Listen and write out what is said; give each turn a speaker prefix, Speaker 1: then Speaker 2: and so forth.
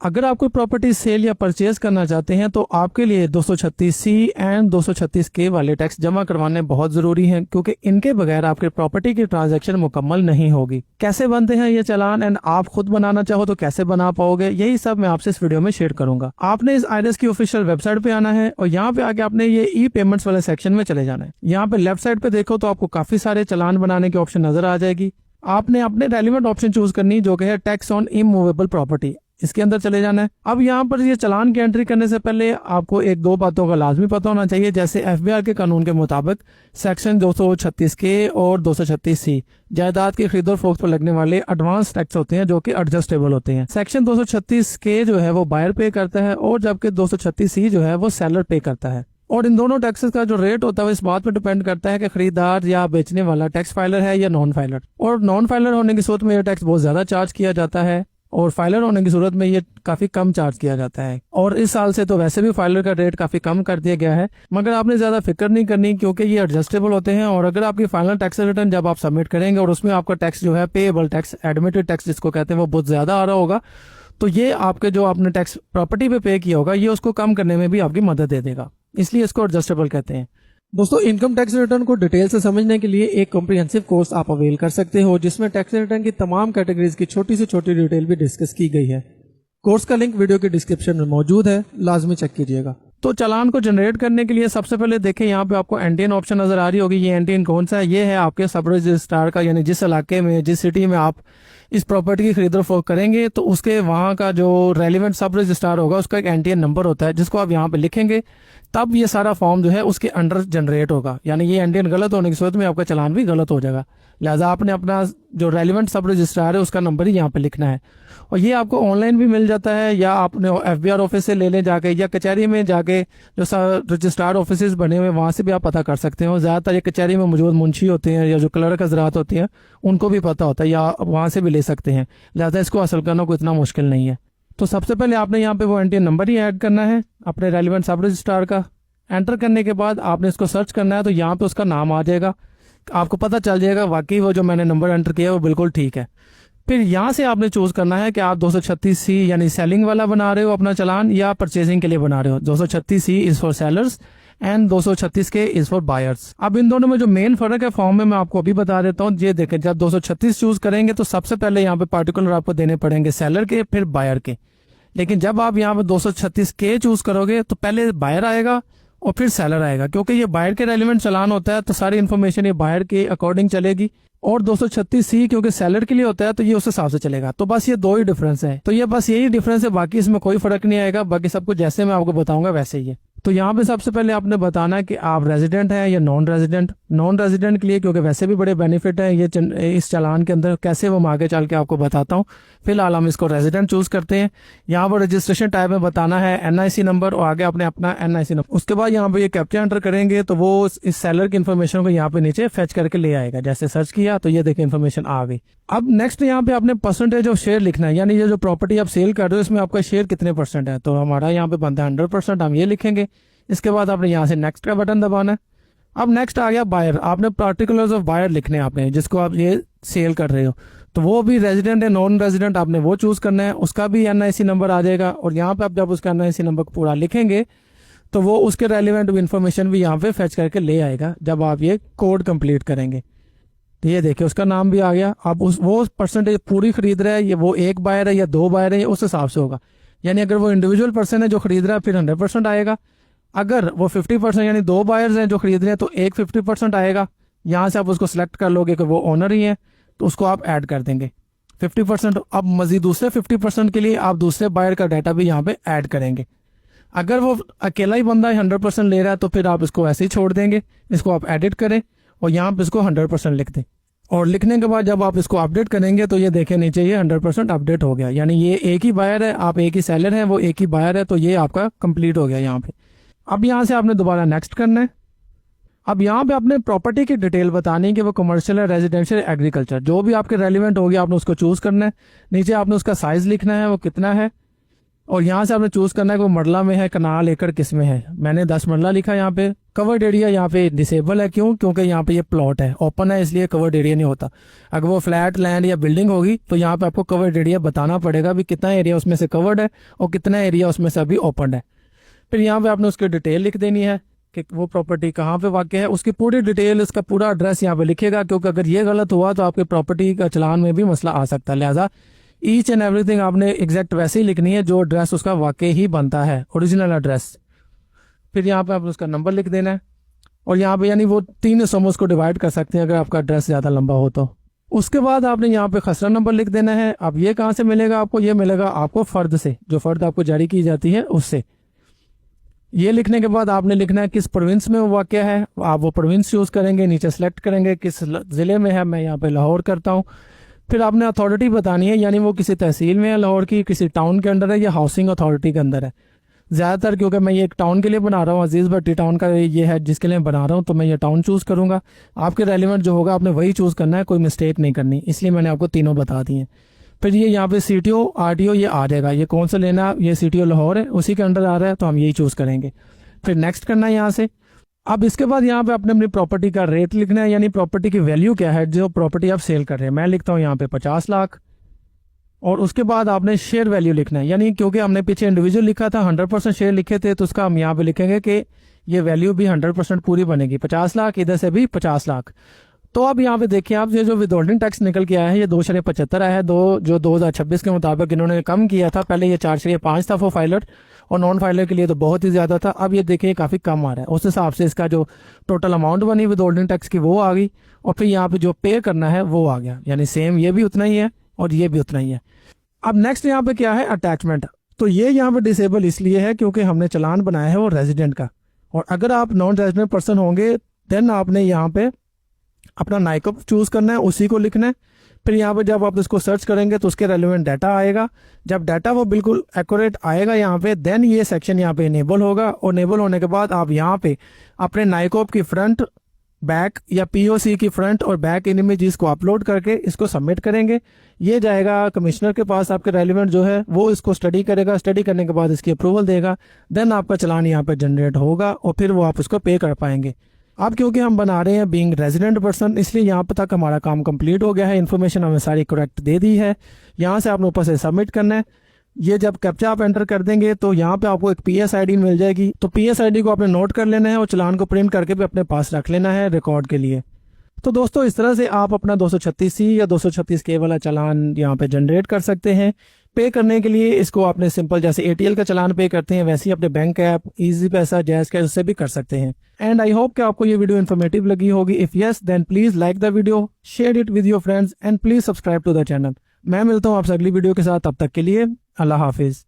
Speaker 1: अगर आप कोई प्रॉपर्टी सेल या परचेज करना चाहते हैं तो आपके लिए 236C एंड 236K वाले टैक्स जमा करवाने बहुत जरूरी हैं, क्योंकि इनके बगैर आपके प्रॉपर्टी की ट्रांजैक्शन मुकम्मल नहीं होगी। कैसे बनते हैं ये चालान एंड आप खुद बनाना चाहो तो कैसे बना पाओगे, यही सब मैं आपसे इस वीडियो में शेयर करूंगा। आपने इस IRS की ऑफिशियल वेबसाइट पे आना है और यहाँ पे आके आपने ये ई पेमेंट्स वाले सेक्शन में चले जाना है। यहाँ पे लेफ्ट साइड पे देखो तो आपको काफी सारे चालान बनाने की ऑप्शन नजर आ जाएगी। आपने अपने रेलिवेंट ऑप्शन चूज करनी, जो कि है टैक्स ऑन इमूवेबल प्रॉपर्टी। इसके अंदर चले जाना है। अब यहाँ पर ये चालान की एंट्री करने से पहले आपको एक दो बातों का लाजमी पता होना चाहिए, जैसे FBR के कानून के मुताबिक सेक्शन 236K और 236C जायदाद की खरीद और फरोख्त पर लगने वाले एडवांस टैक्स होते हैं, जो कि एडजस्टेबल होते हैं। सेक्शन 236K जो है वो बायर पे करता है और जबकि 236C जो है वो सेलर पे करता है। और इन दोनों टैक्सेस का जो रेट होता है वो इस बात पर डिपेंड करता है कि खरीदार या बेचने वाला टैक्स फाइलर है या नॉन फाइलर। और नॉन फाइलर होने की सूरत में यह टैक्स बहुत ज्यादा चार्ज किया जाता है और फाइलर होने की सूरत में ये काफी कम चार्ज किया जाता है। और इस साल से तो वैसे भी फाइलर का रेट काफी कम कर दिया गया है, मगर आपने ज्यादा फिक्र नहीं करनी, क्योंकि ये एडजस्टेबल होते हैं। और अगर आपकी फाइनल टैक्स रिटर्न जब आप सबमिट करेंगे और उसमें आपका टैक्स जो है पेएबल टैक्स, एडमिटेड टैक्स जिसको कहते हैं, वो बहुत ज्यादा आ रहा होगा, तो ये आपके जो आपने टैक्स प्रॉपर्टी पे किया होगा ये उसको कम करने में भी आपकी मदद दे देगा, इसलिए इसको एडजस्टेबल कहते हैं। दोस्तों, इनकम टैक्स रिटर्न को डिटेल से समझने के लिए एक कॉम्प्रिहेंसिव कोर्स आप अवेल कर सकते हो, जिसमें टैक्स रिटर्न की तमाम कैटेगरीज की छोटी से छोटी डिटेल भी डिस्कस की गई है। कोर्स का लिंक वीडियो के डिस्क्रिप्शन में मौजूद है, लाजमी चेक कीजिएगा। तो चालान को जनरेट करने के लिए सबसे पहले देखें यहाँ पे आपको एनटीएन ऑप्शन नजर आ रही होगी। ये एनटीएन कौन सा है? ये है आपके सब रजिस्ट्रार का, यानी जिस इलाके में, जिस सिटी में आप इस प्रॉपर्टी की खरीद और फरोख्त करेंगे तो उसके वहाँ का जो रेलिवेंट सब रजिस्ट्रार होगा उसका एक एनटीएन नंबर होता है, जिसको आप यहाँ पे लिखेंगे तब ये सारा फॉर्म जो है उसके अंडर जनरेट होगा। यानी ये एनटीएन गलत होने की सूरत में आपका चालान भी गलत हो जाएगा। लिहाजा आपने अपना जो रेलिवेंट सब रजिस्ट्रार है उसका नंबर ही यहाँ पे लिखना है। और ये आपको ऑनलाइन भी मिल जाता है, या आपने FBR ऑफिस से ले लें जाके, या कचहरी में जाके जो रजिस्ट्रार ऑफिस बने हुए वहाँ से भी आप पता कर सकते हो। ज़्यादातर ये कचहरी में मौजूद मुंशी होते हैं या जो क्लर्क हजरात होती हैं उनको भी पता होता है, या वहाँ से भी ले सकते हैं। लिहाजा इसको हासिल करना कोई इतना मुश्किल नहीं है। तो सबसे पहले आपने यहाँ पे वो एनटीएन नंबर ही ऐड करना है अपने रेलिवेंट सब रजिस्ट्रार का। एंटर करने के बाद आपने इसको सर्च करना है, तो यहाँ पे उसका नाम आ जाएगा, आपको पता चल जाएगा वाकई वो जो मैंने नंबर एंटर किया वो बिल्कुल ठीक है। फिर यहाँ से आपने चूज करना है कि आप 236C यानी सेलिंग वाला बना रहे हो अपना चालान या परचेजिंग के लिए बना रहे हो। 236C is for sellers and 236K is for buyers. अब इन दोनों में जो मेन फर्क है फॉर्म में मैं आपको अभी बता देता हूँ। ये देखें, जब 236 चूज करेंगे तो सबसे पहले यहाँ पे पार्टिकुलर आपको देने पड़ेंगे सेलर के, फिर बायर के। लेकिन जब आप यहाँ पे 236K चूज करोगे तो पहले बायर आएगा और फिर सेलर आएगा, क्योंकि ये बायर के रेलिवेंट चालान होता है तो सारी इन्फॉर्मेशन ये बायर के अकॉर्डिंग चलेगी। और 236C क्योंकि सेलर के लिए होता है तो ये उस हिसाब से चलेगा। तो बस ये दो ही डिफरेंस है, तो ये बस यही डिफरेंस है, बाकी इसमें कोई फर्क नहीं आएगा। बाकी सब कुछ जैसे मैं आपको बताऊंगा वैसे ही है। तो यहाँ पे सबसे पहले आपने बताना है कि आप रेजिडेंट हैं या नॉन रेजिडेंट। नॉन रेजिडेंट के लिए क्योंकि वैसे भी बड़े बेनिफिट है ये इस चालान के अंदर, कैसे वो आगे चल के आपको बताता हूँ। फिलहाल हम इसको रेजिडेंट चूज करते हैं। यहाँ पर रजिस्ट्रेशन टाइप में बताना है NIC नंबर और आगे आपने अपना NIC नंबर। उसके बाद यहाँ पे ये कैप्चा एंटर करेंगे तो वो इस सेलर की इन्फॉर्मेशन को यहाँ पे नीचे फेच करके ले आएगा। जैसे सर्च किया तो ये देखिए इन्फॉर्मेशन आ गई। अब नेक्स्ट यहाँ पे आपने परसेंटेज ऑफ शेयर लिखना है, यानी ये जो प्रॉपर्टी आप सेल कर रहे हो इसमें आपका शेयर कितने % है। तो हमारा यहाँ पे बनता है 100%, हम ये लिखेंगे। इसके बाद आपने यहाँ से नेक्स्ट का बटन दबाना है। अब नेक्स्ट आ गया बायर। आपने पार्टिकुलर्स ऑफ बायर लिखने हैं आपने, जिसको आप ये सेल कर रहे हो, तो वो भी रेजिडेंट है नॉन रेजिडेंट आपने वो चूज करना है। उसका भी NIC नंबर आ जाएगा और यहाँ पे आप जब उसका NIC नंबर पूरा लिखेंगे तो वो उसके रेलिवेंट इन्फॉर्मेशन भी यहाँ पे फेच करके ले आएगा जब आप ये कोड कंप्लीट करेंगे। तो ये देखिए उसका नाम भी आ गया। अब वो परसेंटेज पूरी खरीद रहा है, ये वो एक बायर है या दो बायर है, उस हिसाब से होगा। यानी अगर वो इंडिविजुअल पर्सन है जो खरीद रहा है फिर 100% आएगा। अगर वो 50% यानी दो बायर्स हैं जो खरीद रहे हैं तो एक 50% आएगा। यहाँ से आप उसको सिलेक्ट कर लोगे कि वो ओनर ही है तो उसको आप ऐड कर देंगे 50%। अब मजीद दूसरे 50% के लिए आप दूसरे बायर का डाटा भी यहाँ पे ऐड करेंगे। अगर वो अकेला ही बंदा 100% ले रहा है तो फिर आप इसको ऐसे ही छोड़ देंगे। इसको आप एडिट करें और यहाँ पे इसको 100% लिख दें। और लिखने के बाद जब आप इसको अपडेट करेंगे तो ये देखें नीचे ये 100% अपडेट हो गया। यानी ये एक ही बायर है, आप एक ही सेलर है, वो एक ही बायर है, तो ये आपका कंप्लीट हो गया यहाँ पे। अब यहाँ से आपने दोबारा नेक्स्ट करना है। अब यहाँ पे आपने प्रॉपर्टी की डिटेल बतानी है कि वो कमर्शियल है, रेजिडेंशियल, एग्रीकल्चर, जो भी आपके रेलिवेंट होगी आपने उसको चूज करना है। नीचे आपने उसका साइज लिखना है वो कितना है और यहाँ से आपने चूज करना है कि वो मरला में है, कनाल, एकड़, किस में है। मैंने 10 मरला लिखा यहाँ पे। कवर्ड एरिया यहाँ पे डिसेबल है, क्यों? क्योंकि यहाँ पे ये प्लॉट है, ओपन है, इसलिए कवर्ड एरिया नहीं होता। अगर वो फ्लैट लैंड या बिल्डिंग होगी तो यहाँ पे आपको कवर्ड एरिया बताना पड़ेगा भी कितना एरिया उसमें से कवर्ड है और कितना एरिया उसमें से अभी ओपन है। फिर यहाँ पे आपने उसकी डिटेल लिख देनी है कि वो प्रॉपर्टी कहाँ पे वाक़ है, उसकी पूरी डिटेल, उसका पूरा एड्रेस यहाँ पे लिखेगा, क्योंकि अगर ये गलत हुआ तो आपके प्रॉपर्टी का चलान में भी मसला आ सकता है। लिहाजा ईच एंड एवरीथिंग आपने एग्जैक्ट वैसे ही लिखनी है जो एड्रेस उसका वाकई ही बनता है, ओरिजिनल एड्रेस। फिर यहाँ पे आपने उसका नंबर लिख देना है और यहाँ पे यानी वो 3 हिस्सों में उसको डिवाइड कर सकते हैं अगर आपका एड्रेस ज़्यादा लंबा हो तो। उसके बाद आपने यहाँ पे खसरा नंबर लिख देना है। अब ये कहाँ से मिलेगा आपको? ये मिलेगा आपको फ़र्द से, जो फ़र्द आपको जारी की जाती है उससे। ये लिखने के बाद आपने लिखना है किस प्रोविंस में वो वाक़या है, आप वो प्रोविंस चूज़ करेंगे, नीचे सेलेक्ट करेंगे किस ज़िले में है। मैं यहाँ पे लाहौर करता हूँ। फिर आपने अथॉरिटी बतानी है, यानी वो किसी तहसील में है लाहौर की, किसी टाउन के अंदर है या हाउसिंग अथॉरिटी के अंदर है। ज़्यादातर क्योंकि मैं ये एक टाउन के लिए बना रहा हूँ, अजीज़ भट्टी टाउन का ये है जिसके लिए बना रहा हूँ, तो मैं ये टाउन चूज़ करूँगा। आपके रेलिवेंट जो होगा आपने वही चूज़ करना है, कोई मिस्टेक नहीं करनी, इसलिए मैंने आपको तीनों बता दिए। फिर ये यहाँ पे CTO RTO ये आ जाएगा, ये कौन सा लेना है, ये CTO लाहौर है, उसी के अंडर आ रहा है तो हम यही चूज़ करेंगे। फिर नेक्स्ट करना है यहाँ से। अब इसके बाद यहाँ पे आपने अपनी प्रॉपर्टी का रेट लिखना है, यानी प्रॉपर्टी की वैल्यू क्या है जो प्रॉपर्टी आप सेल कर रहे हैं। मैं लिखता हूँ यहाँ पे 50 लाख। और उसके बाद आपने शेयर वैल्यू लिखना है, यानी क्योंकि हमने पीछे इंडिविजुअल लिखा था, 100% शेयर लिखे थे, तो उसका हम यहाँ पे लिखेंगे कि ये वैल्यू भी 100% पूरी बनेगी। 50 लाख, इधर से भी 50 लाख। तो अब यहाँ पे देखिए आप, ये जो विदहोल्डिंग टैक्स निकल के आया है ये 2.75 आया है, जो 2026 के मुताबिक इन्होंने कम किया था। पहले ये 4.5 था फॉर फाइलर और नॉन फाइलर के लिए तो बहुत ही ज़्यादा था। अब ये देखिए काफ़ी कम आ रहा है, उस हिसाब से इसका जो टोटल अमाउंट बनी विदहोल्डिंग टैक्स की वो आ गई, और फिर यहाँ पे जो पे करना है वो आ गया, यानी सेम ये भी उतना ही है और ये भी उतना ही है। अब नेक्स्ट यहाँ पे क्या है, अटैचमेंट। तो ये यहाँ पे डिसेबल इसलिए है क्योंकि हमने चलान बनाया है वो रेजिडेंट का, और अगर आप नॉन रेजिडेंट पर्सन होंगे देन आपने यहाँ पे अपना नाइकअप चूज करना है, उसी को लिखना है। फिर यहाँ पे जब आप इसको सर्च करेंगे तो उसके रेलिवेंट डाटा आएगा। जब डाटा वो बिल्कुल एक्यूरेट आएगा यहाँ पे, देन ये सेक्शन यहाँ पे इनेबल होगा, और इनेबल होने के बाद आप यहाँ पे अपने नाइकॉप की फ्रंट, बैक या POC की फ्रंट और बैक इमेजेस को अपलोड करके इसको सबमिट करेंगे। ये जाएगा कमिश्नर के पास, आपके रेलिवेंट जो है वो इसको स्टडी करेगा, स्टडी करने के बाद इसकी अप्रूवल देगा, देन आपका चलान यहाँ पे जनरेट होगा और फिर वो आप उसको पे कर पाएंगे। अब क्योंकि हम बना रहे हैं बीइंग रेजिडेंट पर्सन, इसलिए यहाँ पर तक हमारा काम कंप्लीट हो गया है। इन्फॉर्मेशन हमें सारी करेक्ट दे दी है। यहाँ से आपने ऊपर से सबमिट करना है। ये जब कैप्चा आप एंटर कर देंगे तो यहाँ पे आपको एक PS ID मिल जाएगी, तो PS ID को आपने नोट कर लेना है और चलान को प्रिंट करके भी अपने पास रख लेना है रिकॉर्ड के लिए। तो दोस्तों इस तरह से आप अपना 236C या 236K वाला चलान यहाँ पे जनरेट कर सकते हैं। पे करने के लिए इसको आपने सिंपल जैसे ATL का चलान पे करते हैं वैसे ही अपने बैंक ऐप, इजी पैसा, जैज़ कैश उससे भी कर सकते हैं। एंड आई होप कि आपको ये वीडियो इन्फॉर्मेटिव लगी होगी। If yes then please like the video, share it with your friends and please subscribe to the channel. मैं मिलता हूँ आपसे अगली वीडियो के साथ, तब तक के लिए अल्लाह हाफिज।